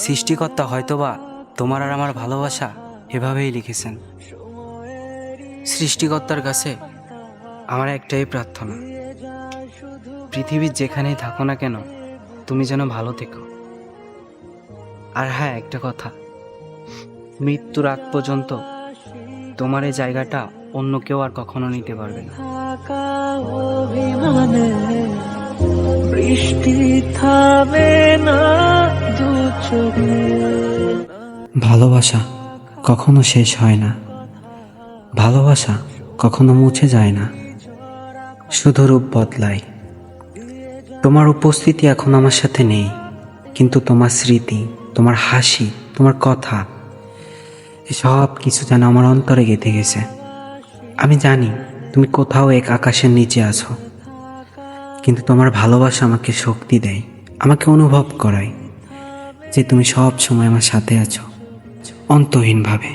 সৃষ্টিকর্তা হয়তোবা তোমার আর আমার ভালোবাসা এভাবেই লিখেছেন। সৃষ্টিকর্তার কাছে আমার একটাই প্রার্থনা, পৃথিবীর যেখানেই থাকো না কেন তুমি যেন ভালো থেকো। আর হ্যাঁ, একটা কথা, মৃত্যুর আগ পর্যন্ত তোমার এই জায়গাটা অন্য কেউ আর কখনো নিতে পারবে না। বৃষ্টি থামে না দু চোখে। ভালোবাসা কখনো শেষ হয় না, ভালোবাসা কখনো মুছে যায় না, শুধু রূপ বদলায়। তোমার উপস্থিতি এখন আমার সাথে নেই, কিন্তু তোমার স্মৃতি, তোমার হাসি, তোমার কথা, সব কিছু যেন আমার অন্তরে গেঁথে গেছে। আমি জানি তুমি কোথাও এক আকাশের নিচে আছো, কিন্তু তোমার ভালোবাসা আমাকে শক্তি দেয়, আমাকে অনুভব করায় যে তুমি সব সময় আমার সাথে আছো, অন্তহীনভাবে।